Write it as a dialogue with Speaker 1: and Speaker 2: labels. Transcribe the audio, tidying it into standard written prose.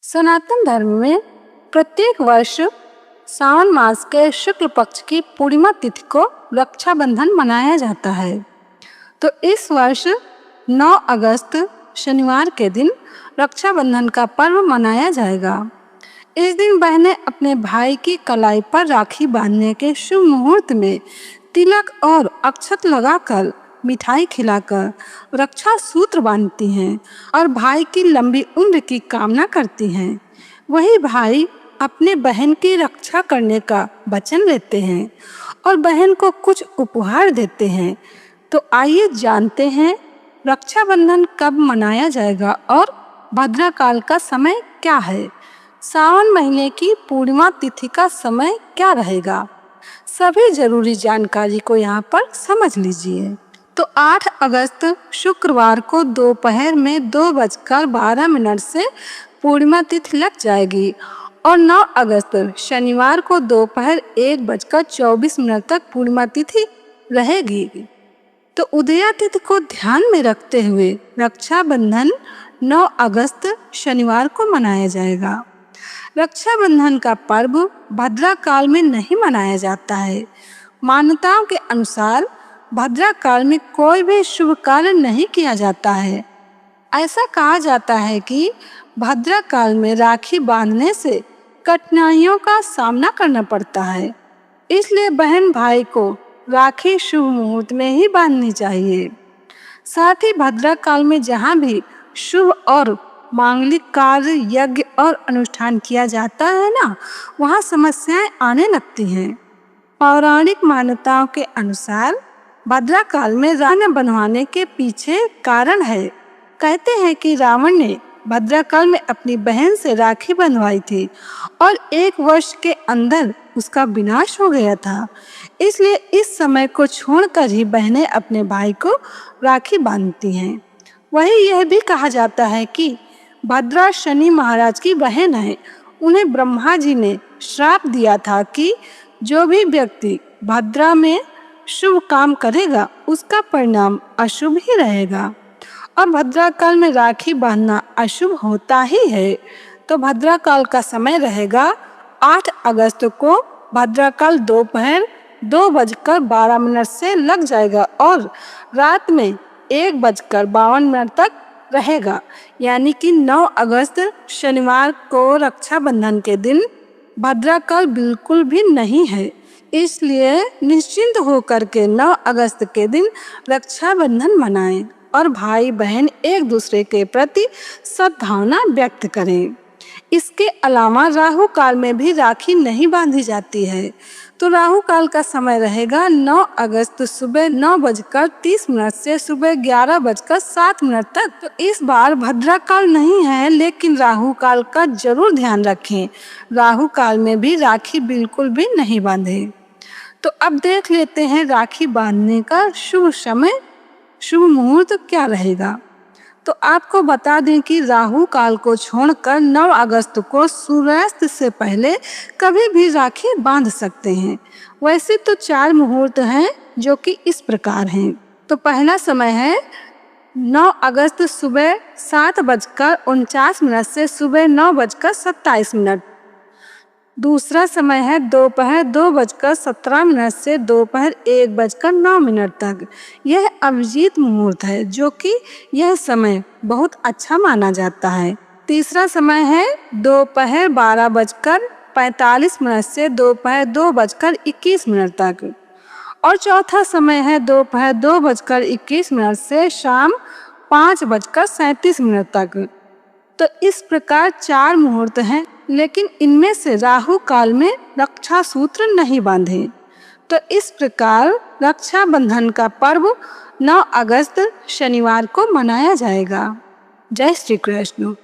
Speaker 1: सनातन धर्म में प्रत्येक वर्ष सावन मास के शुक्ल पक्ष की पूर्णिमा तिथि को रक्षाबंधन मनाया जाता है। तो इस वर्ष 9 अगस्त शनिवार के दिन रक्षाबंधन का पर्व मनाया जाएगा। इस दिन बहनें अपने भाई की कलाई पर राखी बांधने के शुभ मुहूर्त में तिलक और अक्षत लगाकर, मिठाई खिलाकर रक्षा सूत्र बांधती हैं और भाई की लंबी उम्र की कामना करती हैं। वही भाई अपने बहन की रक्षा करने का वचन लेते हैं और बहन को कुछ उपहार देते हैं। तो आइए जानते हैं रक्षाबंधन कब मनाया जाएगा और भद्राकाल का समय क्या है। सावन महीने की पूर्णिमा तिथि का समय क्या रहेगा, सभी जरूरी जानकारी को यहाँ पर समझ लीजिए। तो 8 अगस्त शुक्रवार को दोपहर में 2:12 से पूर्णिमा तिथि लग जाएगी और 9 अगस्त शनिवार को दोपहर 1:24 तक पूर्णिमा तिथि रहेगी। तो उदया तिथि को ध्यान में रखते हुए रक्षाबंधन 9 अगस्त शनिवार को मनाया जाएगा। रक्षाबंधन का पर्व भद्राकाल में नहीं मनाया जाता है। मान्यताओं के अनुसार भद्राकाल में कोई भी शुभ कार्य नहीं किया जाता है। ऐसा कहा जाता है कि भद्राकाल में राखी बांधने से कठिनाइयों का सामना करना पड़ता है, इसलिए बहन भाई को राखी शुभ मुहूर्त में ही बांधनी चाहिए। साथ ही भद्राकाल में जहाँ भी शुभ और मांगलिक कार्य, यज्ञ और अनुष्ठान किया जाता है ना, वहाँ समस्याएं आने लगती हैं। पौराणिक मान्यताओं के अनुसार भद्राकाल में रावण बनवाने के पीछे कारण है। कहते हैं कि रावण ने भद्राकाल में अपनी बहन से राखी बंधवाई थी और 1 वर्ष के अंदर उसका विनाश हो गया था। इसलिए इस समय को छोड़कर ही बहनें अपने भाई को राखी बांधती हैं। वही यह भी कहा जाता है कि भद्रा शनि महाराज की बहन है। उन्हें ब्रह्मा जी ने श्राप दिया था कि जो भी व्यक्ति भद्रा में शुभ काम करेगा उसका परिणाम अशुभ ही रहेगा और भद्राकाल में राखी बांधना अशुभ होता ही है। तो भद्राकाल का समय रहेगा 8 अगस्त को भद्राकाल दोपहर 2:12 से लग जाएगा और रात में 1:52 तक रहेगा। यानी कि 9 अगस्त शनिवार को रक्षाबंधन के दिन भद्राकाल बिल्कुल भी नहीं है। इसलिए निश्चिंत होकर के 9 अगस्त के दिन रक्षाबंधन मनाएं और भाई बहन एक दूसरे के प्रति सद्भावना व्यक्त करें। इसके अलावा राहु काल में भी राखी नहीं बांधी जाती है। तो राहु काल का समय रहेगा 9 अगस्त सुबह 9:30 से सुबह 11:07 तक। तो इस बार भद्राकाल नहीं है, लेकिन राहु काल का जरूर ध्यान रखें। राहु काल में भी राखी बिल्कुल भी नहीं बांधे। तो अब देख लेते हैं राखी बांधने का शुभ समय, शुभ मुहूर्त क्या रहेगा। तो आपको बता दें कि राहु काल को छोड़कर 9 अगस्त को सूर्यास्त से पहले कभी भी राखी बांध सकते हैं। वैसे तो 4 मुहूर्त हैं जो कि इस प्रकार हैं। तो पहला समय है 9 अगस्त सुबह 7:49 से सुबह 9:27। दूसरा समय है दोपहर 2:17 से दोपहर 1:09 तक। यह अभिजीत मुहूर्त है, जो कि यह समय बहुत अच्छा माना जाता है। तीसरा समय है दोपहर 12:45 से दोपहर 2:21 तक और चौथा समय है दोपहर 2:21 से शाम 5:37 तक। तो इस प्रकार 4 मुहूर्त हैं, लेकिन इनमें से राहु काल में रक्षा सूत्र नहीं बांधे। तो इस प्रकार रक्षाबंधन का पर्व 9 अगस्त शनिवार को मनाया जाएगा। जय श्री कृष्ण।